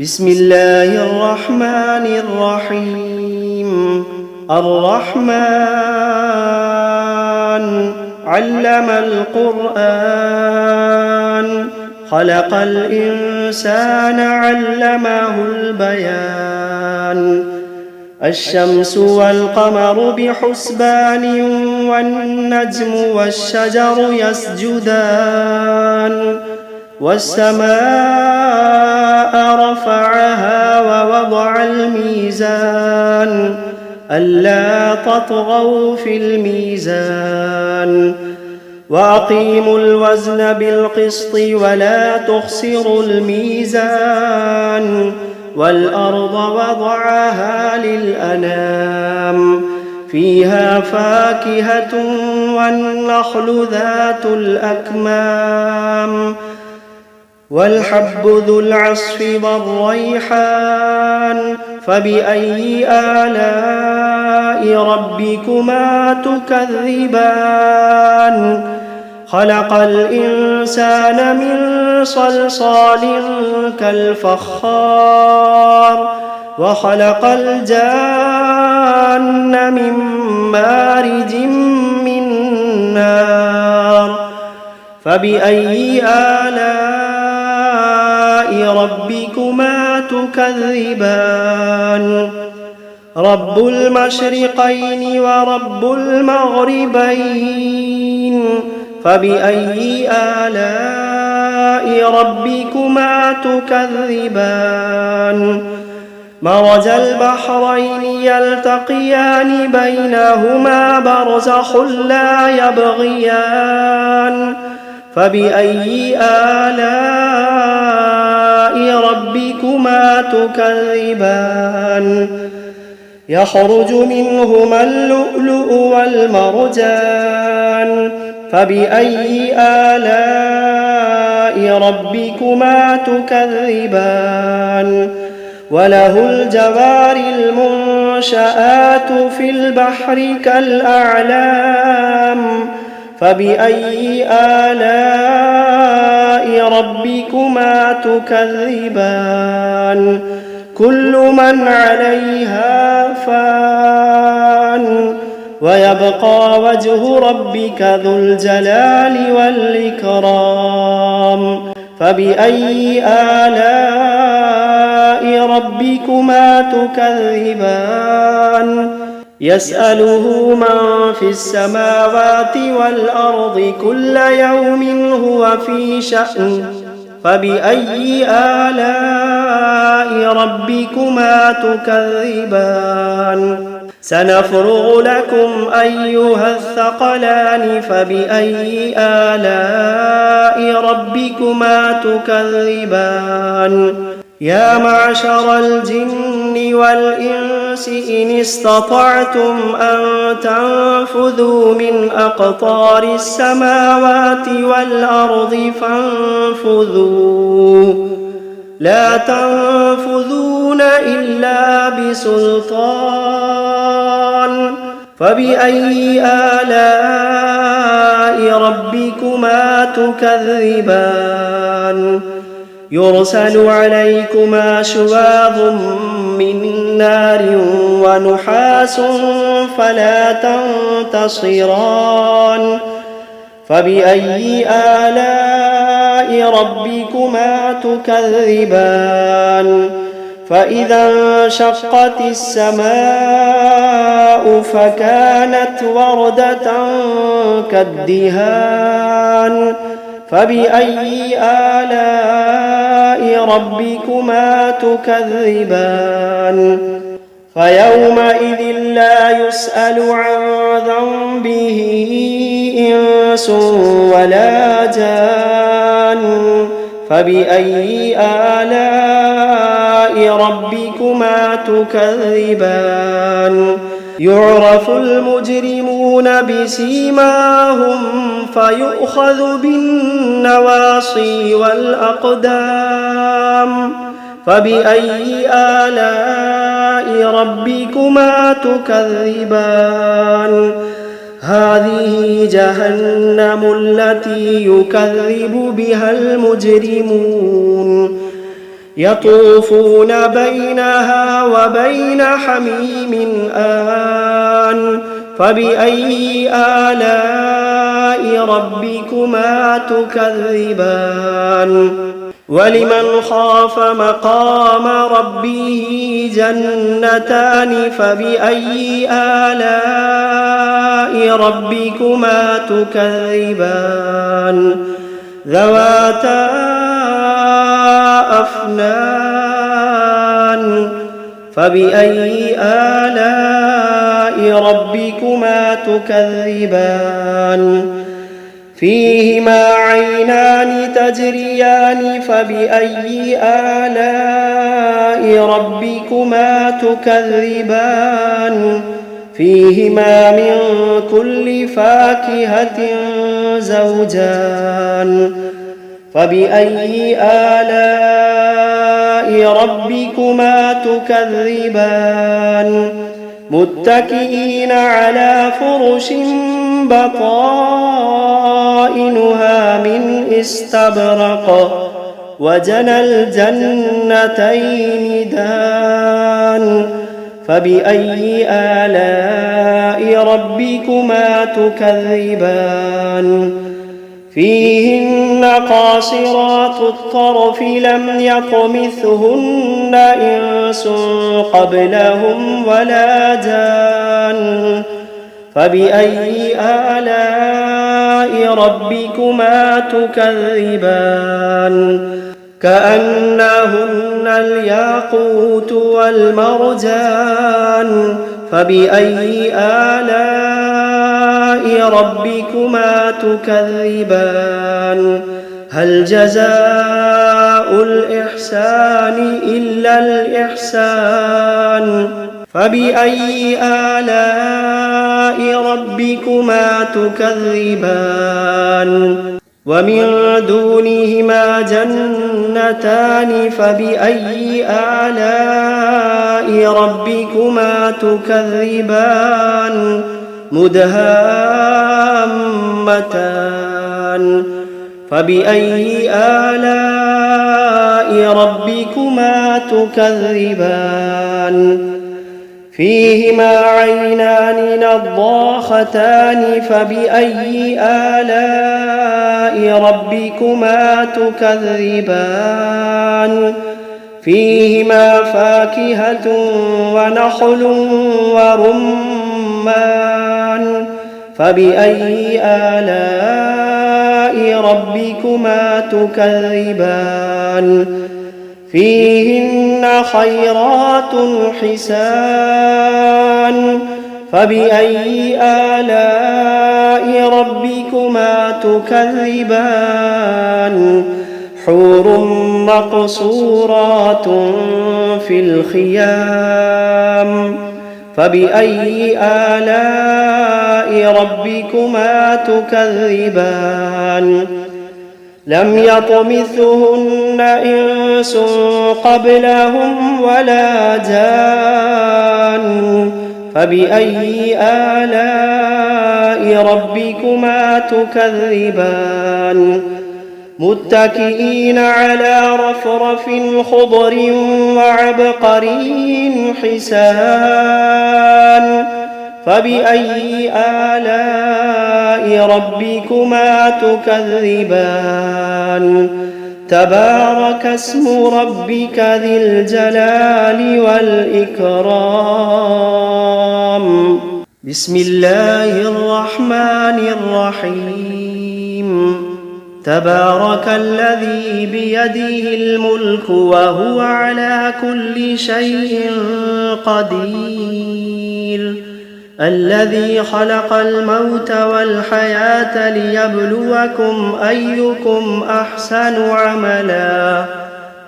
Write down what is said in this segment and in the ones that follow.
بسم الله الرحمن الرحيم. الرحمن علم القرآن، خلق الإنسان علمه البيان. الشمس والقمر بحسبان، والنجم والشجر يسجدان. والسماء رفعها ووضع الميزان، ألا تطغوا في الميزان. وأقيموا الوزن بالقسط ولا تخسروا الميزان. والأرض وضعها للأنام، فيها فاكهة والنخل ذات الأكمام، والحب ذو العصف والريحان. فبأي آلاء ربكما تكذبان؟ خلق الإنسان من صلصال كالفخار، وخلق الجان من مارج من نار. فبأي آلاء ربكما تكذبان؟ رب المشرقين ورب المغربين. فبأي آلاء ربكما تكذبان؟ مرج البحرين يلتقيان، بينهما برزخ لا يبغيان. فبأي آلاء ربكما تكذبان؟ يخرج منهما اللؤلؤ والمرجان. فبأي آلاء ربكما تكذبان؟ وله الجوار المنشآت في البحر كالأعلام. فبأي آلاء ربكما تكذبان؟ كل من عليها فان، ويبقى وجه ربك ذو الجلال والإكرام. فبأي آلاء ربكما تكذبان؟ يسأله من في السماوات والأرض، كل يوم هو في شأن. فبأي آلاء ربكما تكذبان؟ سنفرغ لكم أيها الثقلان. فبأي آلاء ربكما تكذبان؟ يا معشر الجن والإنس إن استطعتم أن تنفذوا من أقطار السماوات والأرض فانفذوا، لا تنفذون إلا بسلطان. فبأي آلاء ربكما تكذبان؟ يرسل عليكما شواظ من نار ونحاس فلا تنتصران. فبأي آلاء ربكما تكذبان؟ فإذا انشقت السماء فكانت وردة كالدهان. فبأي آلاء ربكما تكذبان؟ فيومئذ لا يسأل عن ذنبه إنس ولا جان. فبأي آلاء ربكما تكذبان؟ يعرف المجرمون بسيماهم، فيؤخذ بالنواصي والأقدام. فبأي آلاء ربكما تكذبان؟ هذه جهنم التي يكذب بها المجرمون. يطوفون بينها وبين حميم آن فبأي آلاء ربكما تكذبان ولمن خاف مقام ربه جنتان فبأي آلاء ربكما تكذبان ذواتا أفنان فبأي آلاء ربكما تكذبان فيهما عينان تجريان فبأي آلاء ربكما تكذبان فيهما من كل فاكهة زوجان فبأي آلاء ربكما تكذبان متكئين على فرش بطائنها من استبرق وجنى الجنتين دان فبأي آلاء ربكما تكذبان فيهن قاصرات الطرف لم يطمثهن إنس قبلهم ولا جان فبأي آلاء ربكما تكذبان كأنهن الياقوت والمرجان فبأي آلاء ربكما تكذبان هل جزاء الإحسان إلا الإحسان فبأي آلاء ربكما تكذبان ومن دونهما جنتان فبأي آلاء ربكما تكذبان مدهامتان فبأي آلاء ربكما تكذبان فيهما عينان نضاختان فبأي آلاء ربكما تكذبان فيهما فاكهة ونخل ورمان فبأي آلاء ربكما تكذبان فيهن خيرات حسان فبأي آلاء ربكما تكذبان حور مقصورات في الخيام فبأي آلاء ربكما تكذبان لم يطمثهن إنس قبلهم ولا جان فبأي آلاء ربكما تكذبان متكئين على رفرف خضر وعبقري حسان فبأي آلاء ربكما تكذبان تبارك اسم ربك ذي الجلال والإكرام بسم الله الرحمن الرحيم تبارك الذي بيده الملك وهو على كل شيء قدير الذي خلق الموت والحياة ليبلوكم أيكم أحسن عملا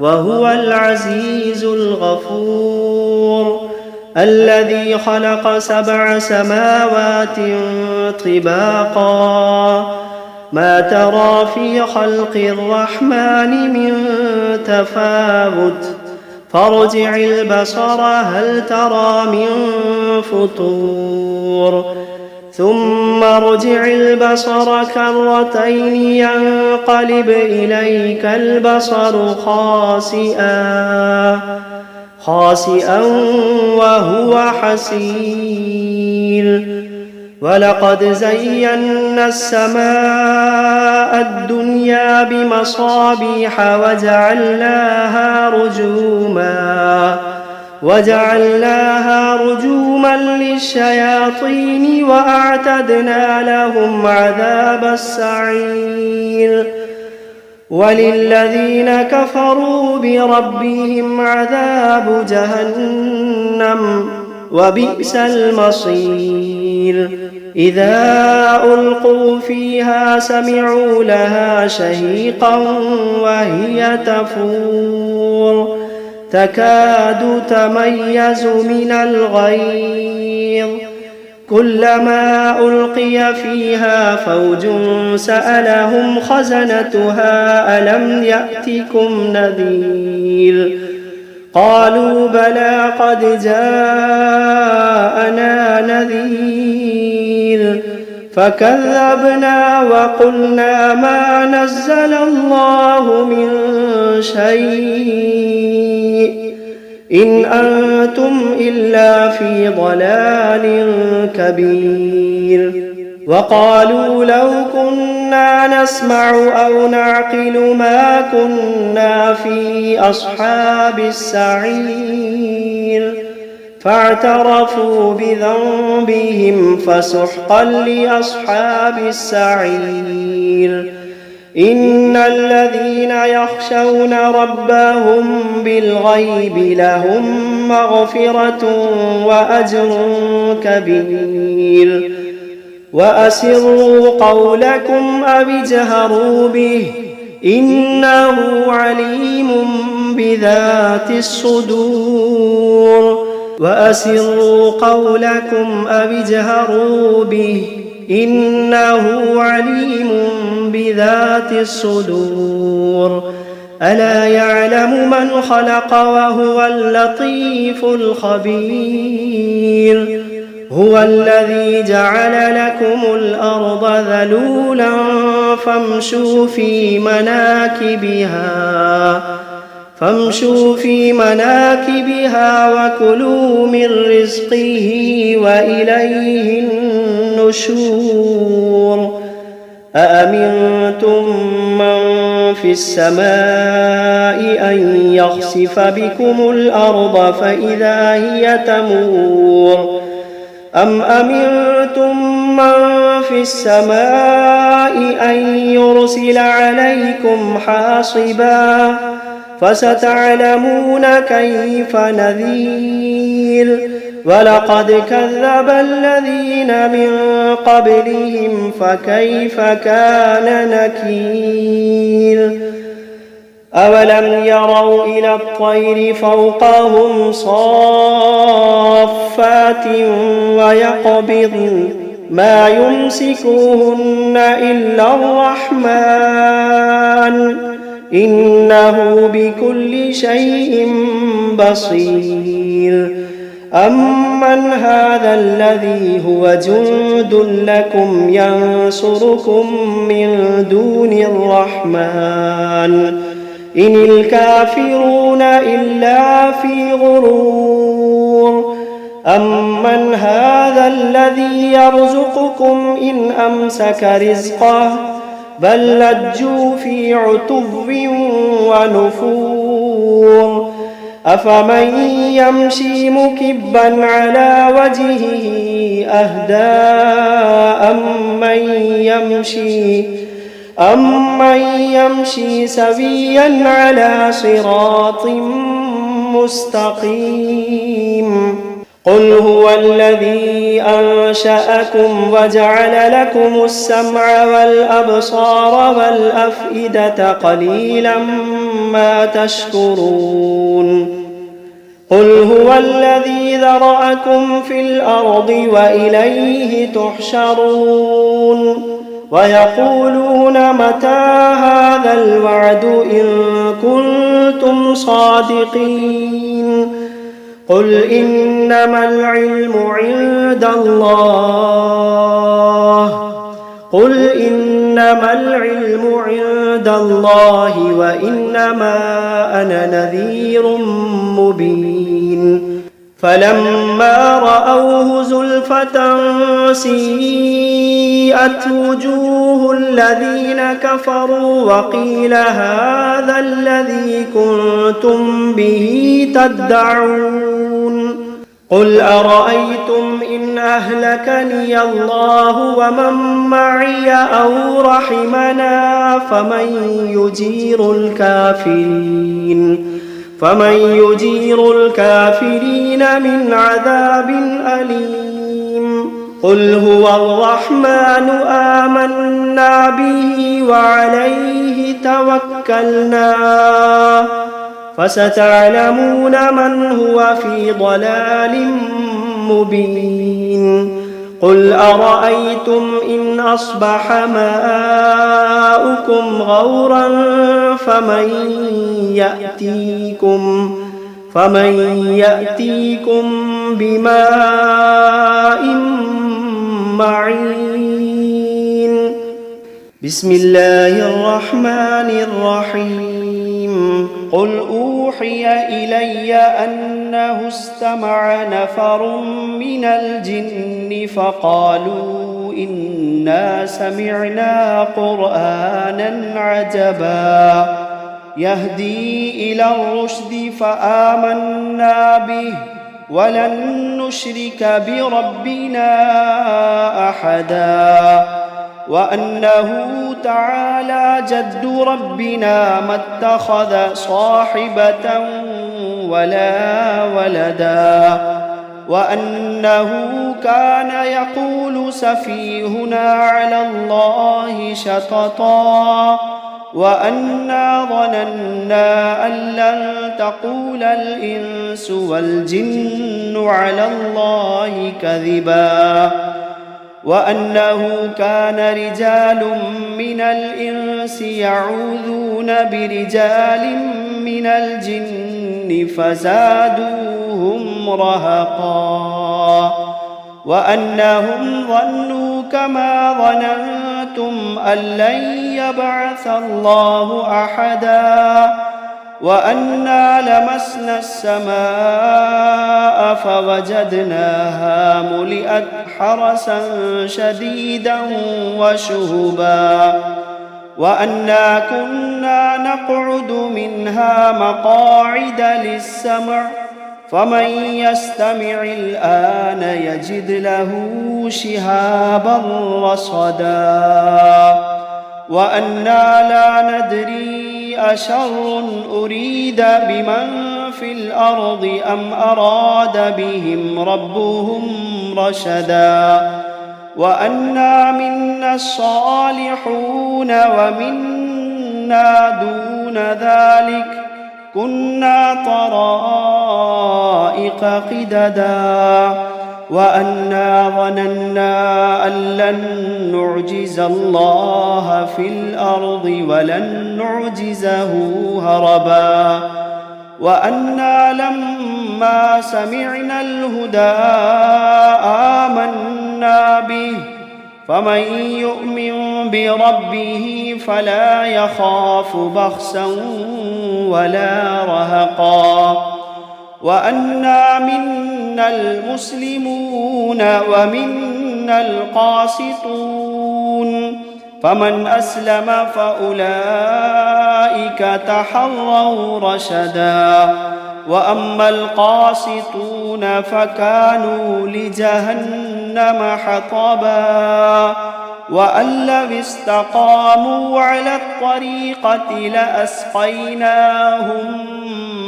وهو العزيز الغفور الذي خلق 7 سماوات طباقا ما ترى في خلق الرحمن من تفاوت فارجع البصر هل ترى من فطور ثم ارجع البصر كرتين ينقلب إليك البصر خاسئا وهو حسير ولقد زينا السماء الدنيا بمصابيح وجعلناها رجوما للشياطين وأعتدنا لهم عذاب السعير وللذين كفروا بربهم عذاب جهنم وبئس المصير إذا ألقوا فيها سمعوا لها شهيقا وهي تفور تكاد تميز من الغيظ كلما ألقي فيها فوج سألهم خزنتها ألم يأتكم نذير قالوا بلى قد جاءنا نذير فكذبنا وقلنا ما نزل الله من شيء إن أنتم إلا في ضلال كبير وقالوا لو كنا نسمع أو نعقل ما كنا في أصحاب السعير فاعترفوا بذنبهم فسحقا لأصحاب السعير إن الذين يخشون ربهم بالغيب لهم مغفرة وأجر كبير وأسروا قولكم أو اجهروا به إنه عليم بذات الصدور وأسروا قولكم أو اجهروا به إنه عليم بذات الصدور ألا يعلم من خلق وهو اللطيف الخبير هو الذي جعل لكم الأرض ذلولا فامشوا في مناكبها وكلوا من رزقه وإليه النشور أأمنتم من في السماء أن يخسف بكم الأرض فإذا هي تمور أم أمنتم من في السماء أن يرسل عليكم حاصبا فستعلمون كيف نذير ولقد كذب الذين من قبلهم فكيف كان نكير أولم يروا إلى الطير فوقهم صافات ويقبضن ما يمسكوهن إلا الرحمن إنه بكل شيء بصير أمن هذا الذي هو جند لكم ينصركم من دون الرحمن إن الكافرون إلا في غرور أمن هذا الذي يرزقكم إن أمسك رزقه بل لجوا في عتو ونفور أفمن يمشي مكبا على وجهه أهدى أمن يمشي سويا على صراط مستقيم قل هو الذي أنشأكم وجعل لكم السمع والأبصار والأفئدة قليلا ما تشكرون قل هو الذي ذرأكم في الأرض وإليه تحشرون ويقولون متى هذا الوعد إن كنتم صادقين قل إنما العلم عند الله وإنما أنا نذير مبين فلما رأوه زلفة سيئت وجوه الذين كفروا وقيل هذا الذي كنتم به تدعون قل أرأيتم إن أهلكني الله ومن معي أو رحمنا فمن يجير الكافرين من عذاب أليم قل هو الرحمن آمنا به وعليه توكلنا فستعلمون من هو في ضلال مبين قل أرأيتم إن أصبح ماؤكم غورا فمن يأتيكم بماء معين بسم الله الرحمن الرحيم قل أوحي إلي أنه استمع نفر من الجن فقالوا إنا سمعنا قرآنا عجبا يهدي إلى الرشد فآمنا به ولن نشرك بربنا أحدا وأنه تعالى جد ربنا ما اتخذ صاحبة ولا ولدا وأنه كان يقول سفيهنا على الله شططا وأنا ظننا أن لن تقول الإنس والجن على الله كذبا وأنه كان رجال من الإنس يعوذون برجال من الجن فزادوهم رهقا وأنهم ظنوا كما ظننتم أن لن يبعث الله أحدا وأنا لمسنا السماء فوجدناها ملئت حرسا شديدا وشهبا وأنا كنا نقعد منها مقاعد للسمع فمن يستمع الآن يجد له شهابا رصدا وأنا لا ندري أشر أريد بمن في الأرض أم أراد بهم ربهم رشدا وأنا منا الصالحون ومنا دون ذلك كنا طرائق قددا وأنا ظننا أن لن نعجز الله في الأرض ولن نعجزه هربا وأنا لما سمعنا الهدى آمنا به فمن يؤمن بربه فلا يخاف بخسا ولا رهقا وأنا منا المسلمون ومنا القاسطون فمن أسلم فأولئك تحروا رشدا وأما القاسطون فكانوا لجهنم حطبا وأن لو استقاموا على الطريقة لأسقيناهم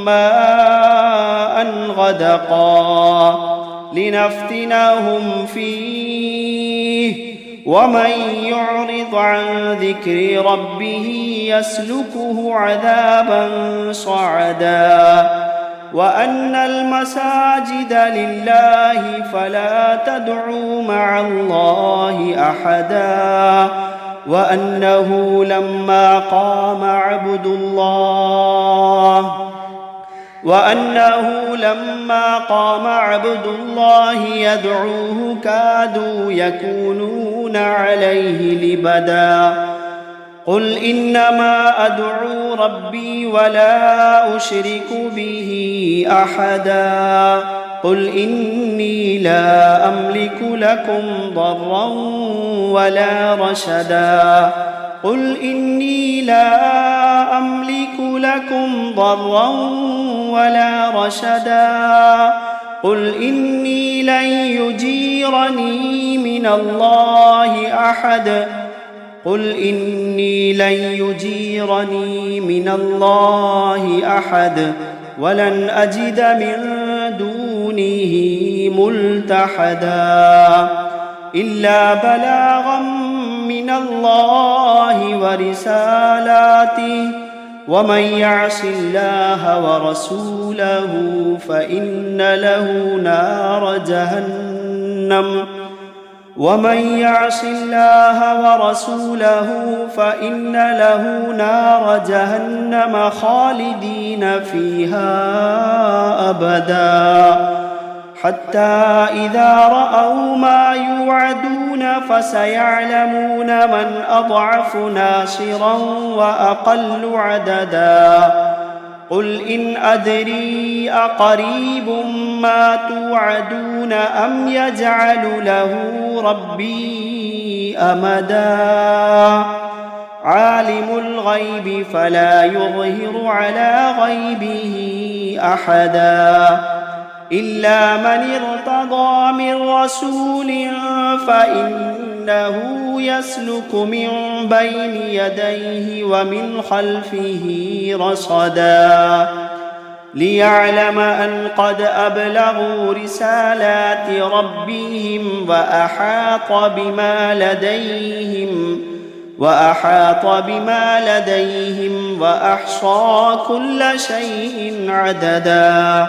ماء غدقا لنفتنهم فيه ومن يعرض عن ذكر ربه يسلكه عذابا صعدا وأن المساجد لله فلا تدعوا مع الله أحدا وأنه لما قام عبد الله وأنه لما قام عبد الله يدعوه كادوا يكونون عليه لبدا قل إنما أدعو ربي ولا أشرك به أحدا قل إني لا أملك لكم ضرا ولا رشدا قل إني لا أملك لكم ضرا ولا رشدا قل إني لن يجيرني من الله أحد قل إني لن يجيرني من الله أحد ولن أجد من دونه ملتحدا إلا بلاغا من الله ورسالاته ومن يعص الله ورسوله فإن له نار جهنم ومن يعص الله ورسوله فإن له نار جهنم خالدين فيها أبدا حتى إذا رأوا ما يوعدون فسيعلمون من أضعف ناصرا وأقل عددا قل إن أدري أقريب ما توعدون أم يجعل له ربي أمدا عالم الغيب فلا يظهر على غيبه أحدا إلا من ارتضى من رسول فإنه يسلك من بين يديه ومن خلفه رصدا ليعلم أن قد أبلغوا رسالات ربهم وأحاط بما لديهم وأحصى كل شيء عددا